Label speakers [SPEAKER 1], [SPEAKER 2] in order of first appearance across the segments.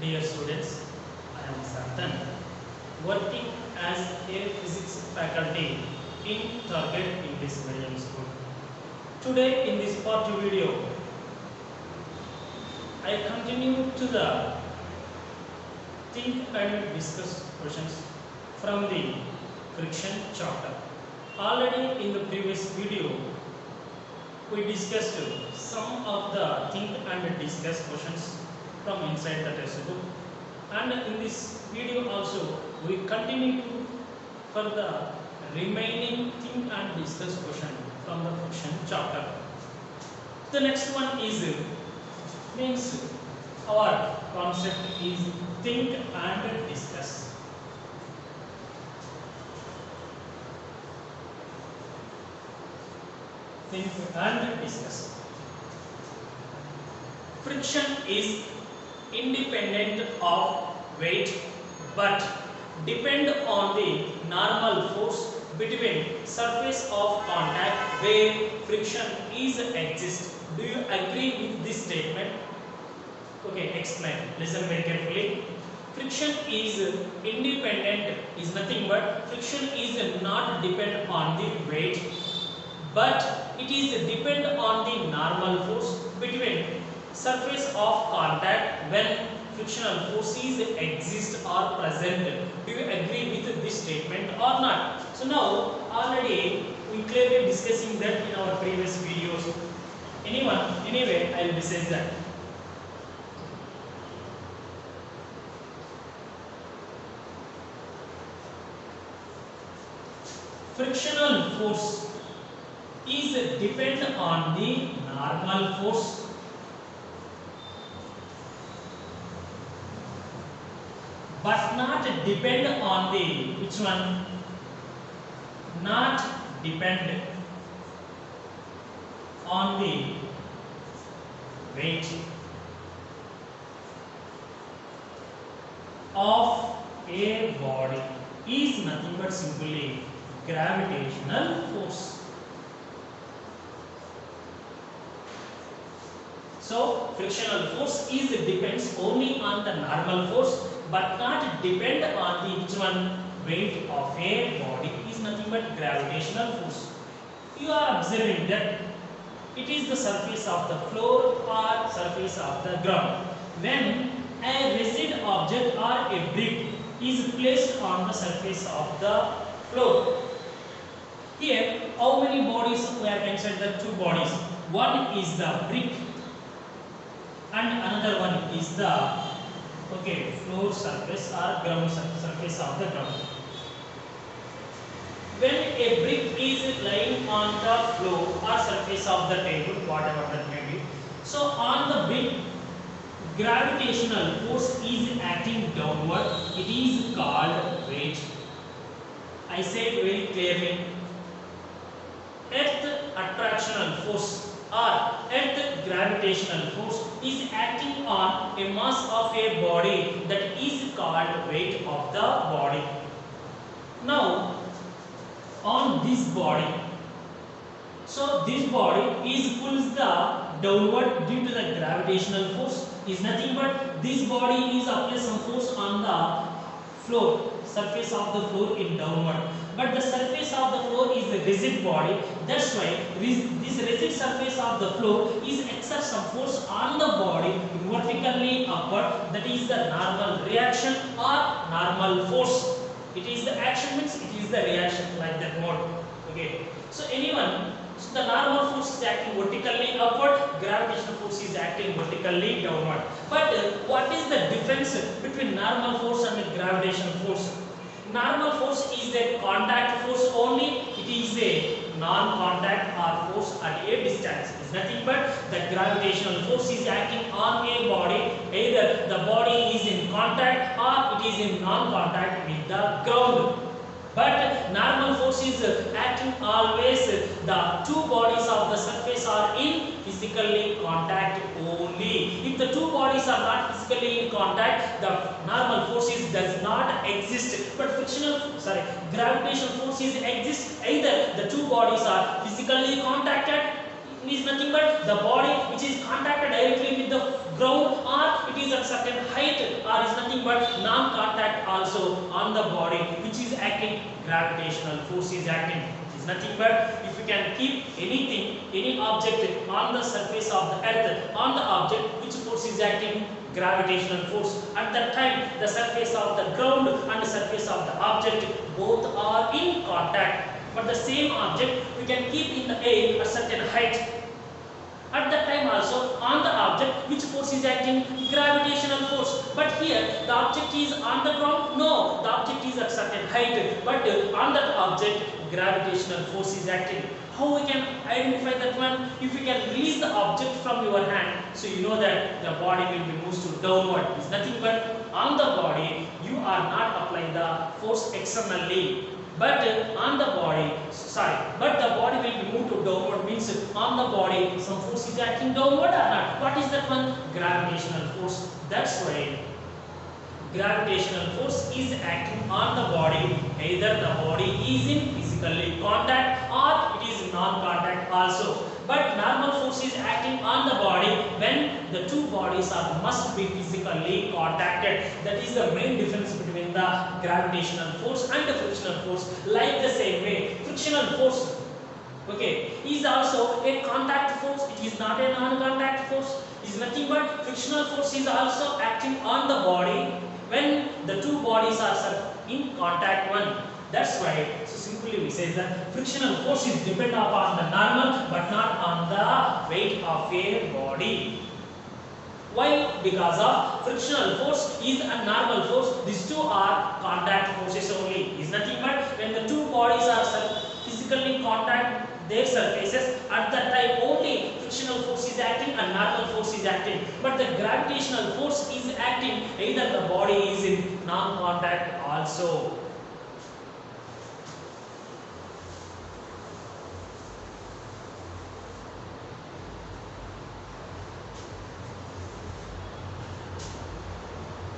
[SPEAKER 1] Dear students, I am Sartan, working as a physics faculty in Target English Medium School. Today in this part 2 video, I continue to the think and discuss questions from the friction chapter. Already in the previous video, we discussed some of the think and discuss questions from inside the textbook, and in this video also we continue to for the remaining think and discuss question from the friction chapter. The next one is means our concept is think and discuss. Think and discuss. Friction is independent of weight but depend on the normal force between surface of contact where friction is exist. Do you agree with this statement? Okay, explain. Listen very carefully. Friction is independent is nothing but friction is not depend on the weight but it is depend on the normal force between surface of contact when frictional forces exist or present. Do you agree with this statement or not? So now already we clearly discussing that in our previous videos. Anyway, I will discuss that. Frictional force is depend on the normal force but not depend on the which one? Not depend on the weight of a body is nothing but simply gravitational force. So frictional force is depends only on the normal force but not depend on the which one? Weight of a body is nothing but gravitational force. You are observing that it is the surface of the floor or surface of the ground. When a rigid object or a brick is placed on the surface of the floor, here how many bodies we have mentioned? The two bodies. One is the brick and another one is the floor surface or ground surface of the ground. When a brick is lying on the floor or surface of the table, whatever that may be, so on the brick gravitational force is acting downward. It is called weight. I said very clearly, earth attractional force or earth gravitational force is acting on a mass of a body, that is called weight of the body. Now on this body, so this body is pulls the downward due to the gravitational force is nothing but this body is apply some force on the floor, surface of the floor in downward, but the surface of the floor is a rigid body. That's why this rigid surface of the floor is exert some force on the body vertically upward. That is the normal reaction or normal force. It is the action means it is the reaction, like that mode. Okay. So so the normal force is acting vertically upward, gravitational force is acting vertically downward. But what is the difference between normal force and gravitational force? Normal force is a contact force only. It is a non-contact or force at a distance. It is nothing but the gravitational force is acting on a body. Either the body is in contact or it is in non-contact with the ground. But normal force is acting always the two bodies of the surface are in physically contact only. If the two bodies are not physically in contact, the normal forces does not exist. But gravitational forces exist. Either the two bodies are physically contacted, is nothing but the body which is contacted directly with the ground or it is at certain height or is nothing but non-contact also on the body which is acting, gravitational force is acting. It is nothing but if you can keep anything, any object on the surface of the earth, on the object, which force is acting? Gravitational force. At that time the surface of the ground and the surface of the object both are in contact. But the same object we can keep in the air at certain height. At that time also on the object which force is acting? Gravitational force. But here the object is on the ground? No, the object is at certain height, but on that object gravitational force is acting. How we can identify that one? If you can release the object from your hand, so you know that the body will be moved to downward. It's nothing but on the body you are not applying the force externally, but on the body, but the body will be moved to downward, means on the body some force is acting downward or not. What is that one? Gravitational force. That's why gravitational force is acting on the body. Either the body is in physically contact or it is non-contact also. But normal force is acting on the body when the two bodies must be physically contacted. That is the main difference between the gravitational force and the frictional force. Like the same way, frictional force, okay, is also a contact force. It is not a non-contact force. It is nothing but frictional force is also acting on the body when the two bodies are in contact one. That's why, so simply we say that frictional force is dependent upon the normal but not on the weight of a body. Why? Because of frictional force is a normal force. These two are contact forces only. Is nothing but when the two bodies are physically contact their surfaces, at that time only frictional force is acting and normal force is acting. But the gravitational force is acting either the body is in non-contact also.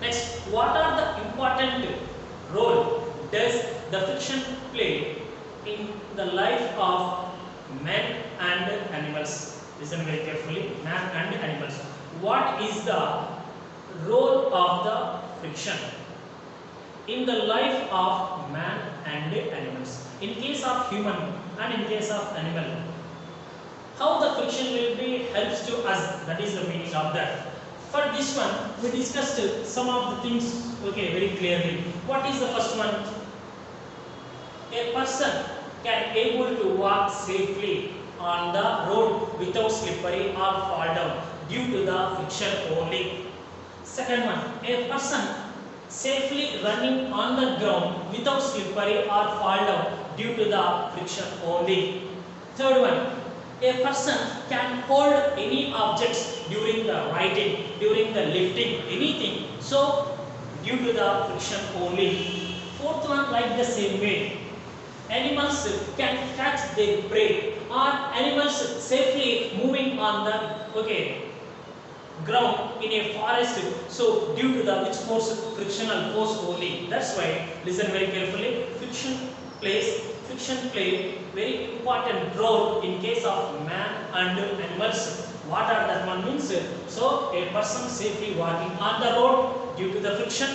[SPEAKER 1] Next, what are the important role does the friction play in the life of men and animals? Listen very carefully, man and animals. What is the role of the friction in the life of man and animals? In case of human and in case of animal, how the friction will be helps to us? That is the meaning of that. For this one, we discussed some of the things, okay, very clearly. What is the first one? A person can able to walk safely on the road without slippery or fall down due to the friction only. Second one, a person safely running on the ground without slippery or fall down due to the friction only. Third one, a person can hold any objects during the riding, during the lifting, anything, so due to the friction only. Fourth one, like the same way, animals can catch their prey or animals safely moving on the ground in a forest, so due to the which force? Frictional force only. That's why, listen very carefully, friction play very important role in case of man and animals. What are that one means? So a person safely walking on the road due to the friction,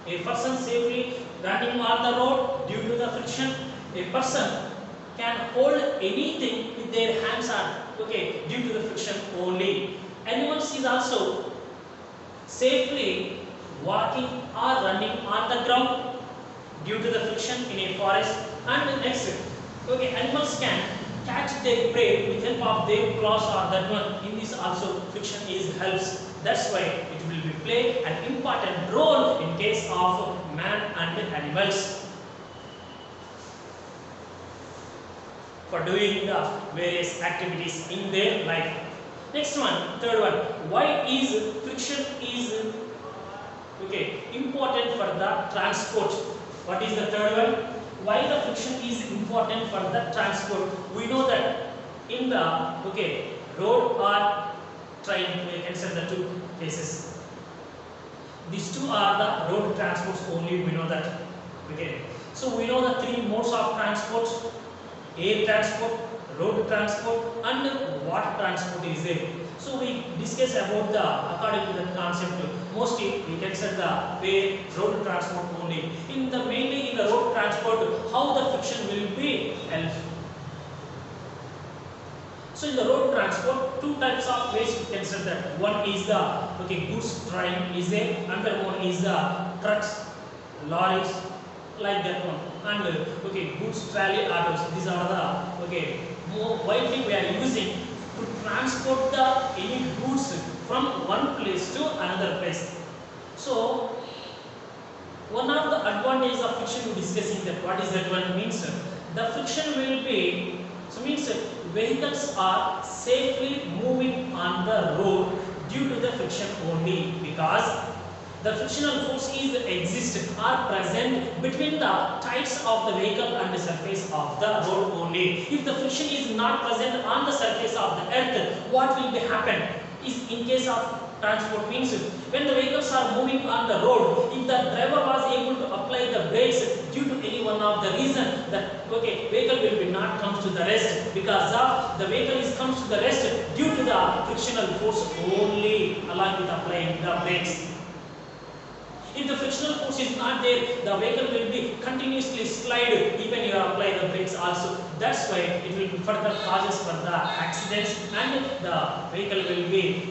[SPEAKER 1] a person safely running on the road due to the friction, a person can hold anything with their hands on, okay, due to the friction only. Animals is also safely walking or running on the ground due to the friction in a forest. And next, okay, animals can catch their prey with help of their claws or that one. In this also friction is helps. That's why it will be play an important role in case of man and animals for doing the various activities in their life. Next one, third one, why is friction is important for the transport? What is the third one? Why the friction is important for the transport? We know that in the road or train, we can say the two cases. These two are the road transports only. We know that. Okay. So we know the three modes of transport: air transport, road transport and water transport is there. So we discuss about the according to the concept. Mostly we consider the way road transport only. In the mainly in the road transport, how the friction will be helped. So in the road transport, two types of ways we consider that. One is the goods train is there, another one is the trucks, lorries, like that one, and goods trolley autos. These are the more widely we are using to transport the any goods from one place to another place. So one of the advantages of friction we discussing that what is that one means the friction will be means vehicles are safely moving on the road due to the friction only, because the frictional force is exist or present between the tires of the vehicle and the surface of the road only. If the friction is not present on the surface of the earth, what will be happen is in case of transport means when the vehicles are moving on the road, if the driver was able to apply the brakes due to any one of the reason, that vehicle will be not comes to the rest, because of the vehicle is comes to the rest due to the frictional force only along with applying the brakes. If the frictional force is not there, the vehicle will be continuously slide even you apply the brakes also. That's why it will be further causes for the accidents and the vehicle will be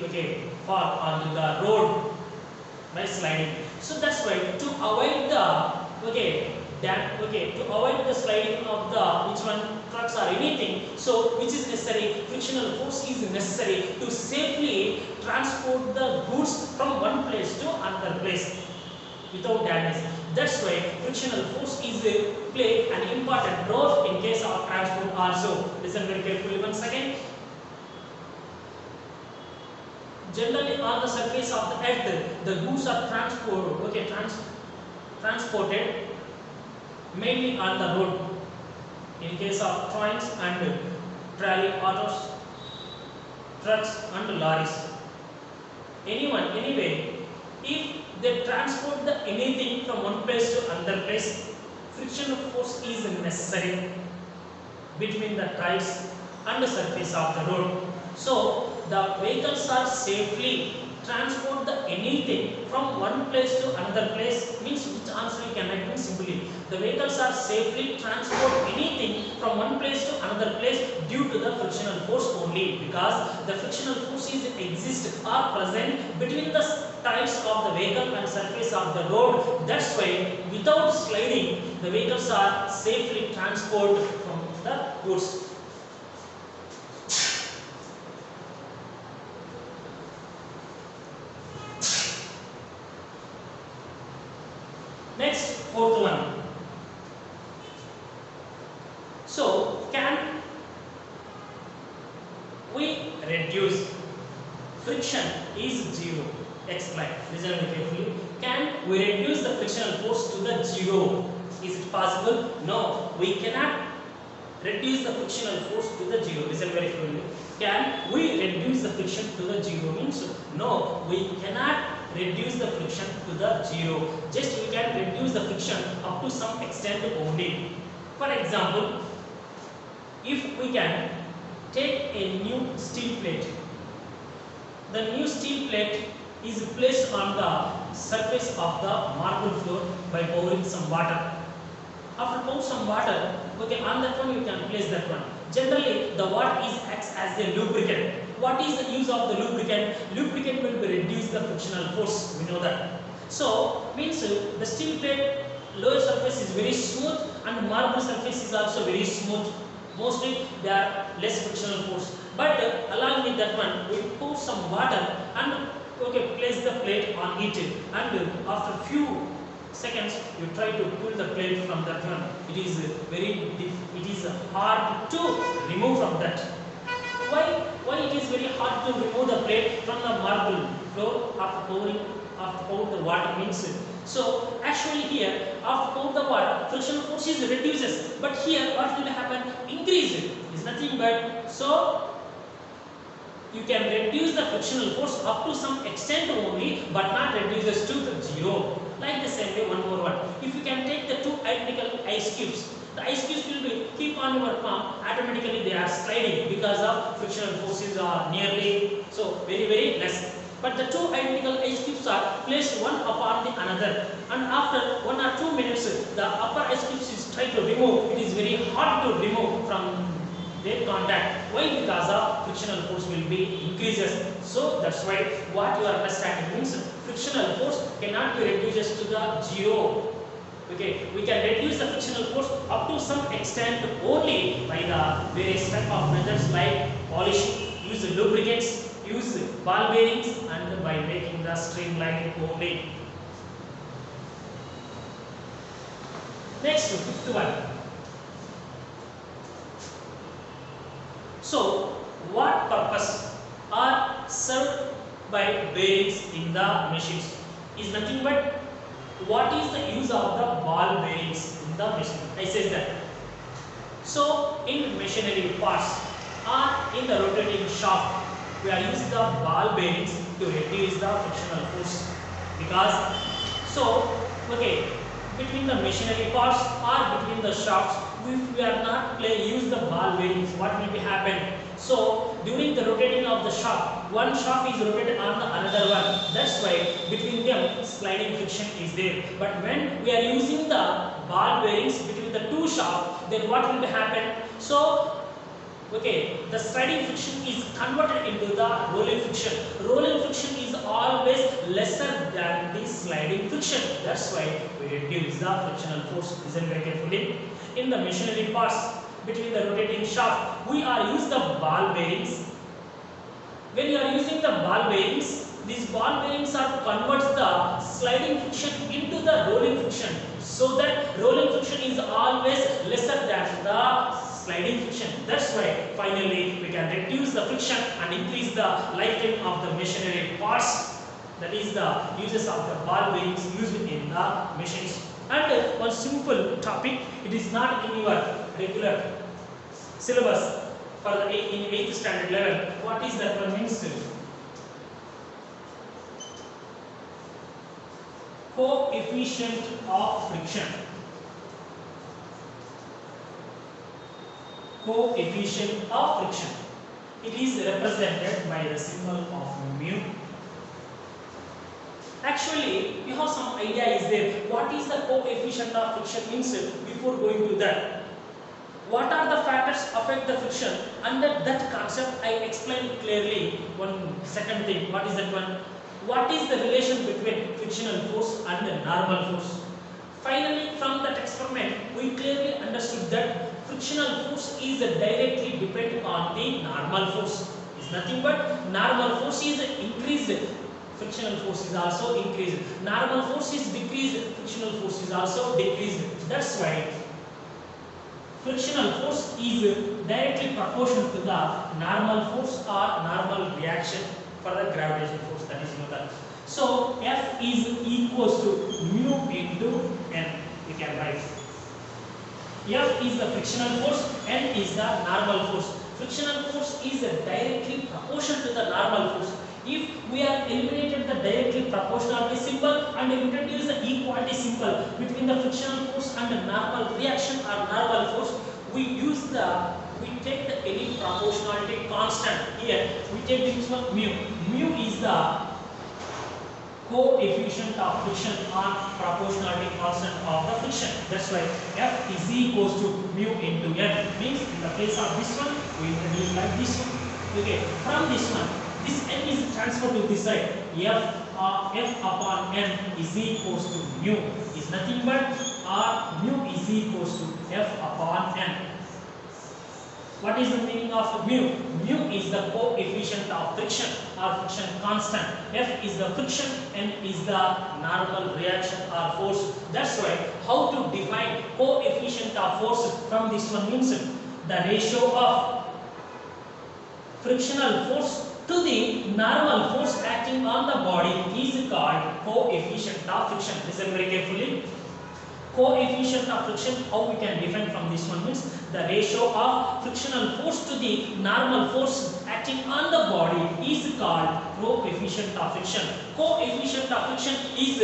[SPEAKER 1] fall onto the road by sliding. So that's why to avoid the to avoid the sliding of the which one trucks or anything, so which is necessary, frictional force is necessary to safely transport the goods from one place to another place without damage. That's why frictional force is play an important role in case of transport also. Listen very carefully once again. Generally on the surface of the earth, the goods are transported mainly on the road. In case of trains and trolley autos, trucks and lorries. Anyway, if they transport the anything from one place to another place, frictional force is necessary between the tires and the surface of the road. So the vehicles are safely transport the anything from one place to another place, means which answer you can write simply. The vehicles are safely transport anything from one place to another place due to the frictional force only, because the frictional force is exist or present between the tires of the vehicle and surface of the road. That's why without sliding the vehicles are safely transported from the goods. Next, fourth one. So, can we reduce friction is zero? Explain. Listen carefully. Can we reduce the frictional force to the zero? Is it possible? No, we cannot reduce the frictional force to the zero. Listen very carefully. Can we reduce the friction to the zero? Means no, we cannot reduce the friction to the zero. Just we can reduce the friction up to some extent only. For example, if we can take a new steel plate, the new steel plate is placed on the surface of the marble floor by pouring some water. After pour some water, on that one you can place that one. Generally, the water acts as a lubricant. What is the use of the lubricant? Lubricant will reduce the frictional force. We know that. So means the steel plate lower surface is very smooth and marble surface is also very smooth. Mostly they are less frictional force. But along with that one, we pour some water and place the plate on it, and after few seconds you try to pull the plate from that one. It is hard to remove from that. Why it is very hard to remove the plate from the marble floor after pouring the water means? So actually here after pour the water, frictional force is reduces, but here what will happen? Increase it is nothing but so you can reduce the frictional force up to some extent only, but not reduces to the zero. Like the same way, one more one. If you can take the two identical ice cubes The ice cubes will be keep on your palm, automatically they are sliding because of frictional forces are nearly so very less. But the two identical ice cubes are placed one upon the another, and after 1 or 2 minutes the upper ice cubes is tried to remove. It is very hard to remove from their contact. Why? Because of frictional force will be increases. So that's why what you are understanding means frictional force cannot be reduced to the zero. Okay, we can reduce the frictional force up to some extent only by the various type of methods like polishing, use lubricants, use ball bearings, and by making the streamline only. Next, fifth one. So, what purpose are served by bearings in the machines? Is nothing but what is the use of the ball bearings in the machine? I says that. So, in machinery parts or in the rotating shaft, we are using the ball bearings to reduce the frictional force. Because okay, between the machinery parts or between the shafts, if we are not use the ball bearings, what will be happen? So during the rotating of the shaft, one shaft is rotated on the another one. That's why between them sliding friction is there. But when we are using the ball bearings between the two shafts, then what will be happen? So okay, the sliding friction is converted into the rolling friction. Rolling friction is always lesser than the sliding friction. That's why we reduce the frictional force. Listen very carefully. In the machinery parts between the rotating shaft, we are using the ball bearings. When you are using the ball bearings, these ball bearings are converts the sliding friction into the rolling friction. So that rolling friction is always lesser than the sliding friction. That's why finally we can reduce the friction and increase the lifetime of the machinery parts. That is the uses of the ball bearings used in the machines. And one simple topic, it is not in your regular syllabus for the in 8th standard level. What is that one means? Coefficient of friction. Coefficient of friction. It is represented by the symbol of mu. Actually, you have some idea is there. What is the coefficient of friction means before going to that? What are the factors affect the friction? Under that concept, I explained clearly one second thing. What is that one? What is the relation between frictional force and the normal force? Finally, from that experiment, we clearly understood that frictional force is directly dependent on the normal force. It's nothing but normal force is increased, frictional force is also increased. Normal force is decreased, frictional force is also decreased. That's why frictional force is directly proportional to the normal force or normal reaction for the gravitational force, that is that. So F is equals to mu into N. We can write. F is the frictional force, N is the normal force. Frictional force is directly proportional to the normal force. If we are eliminated the directly proportionality symbol and introduce the equality symbol between the frictional force and the normal reaction or normal force, we take the any proportionality constant. Here we take this one mu. Mu is the coefficient of friction or proportionality constant of the friction. That's why F is equals to mu into N. Means in the place of this one, we introduce like this one. Okay, from this one, this N is transferred to this side. F upon N is equals to mu. Is nothing but mu is equals to F upon N. What is the meaning of mu? Mu is the coefficient of friction or friction constant. F is the friction, N is the normal reaction or force. That's why how to define coefficient of force from this one means the ratio of frictional force to the normal force acting on the body is called coefficient of friction. Listen very carefully. Coefficient of friction, how we can define from this one means the ratio of frictional force to the normal force acting on the body is called coefficient of friction. Coefficient of friction is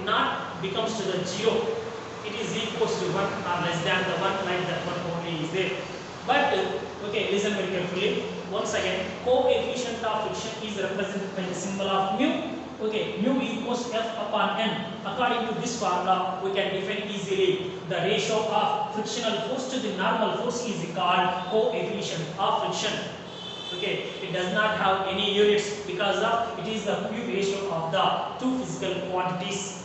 [SPEAKER 1] not becomes to the zero. it is equals to 1 or less than the 1, like that one only is there. But okay, listen very carefully. Once again, coefficient of friction is represented by the symbol of mu. Okay, mu equals F upon N. According to this formula, we can define easily the ratio of frictional force to the normal force is called coefficient of friction. Okay, it does not have any units because of it is the pure ratio of the two physical quantities.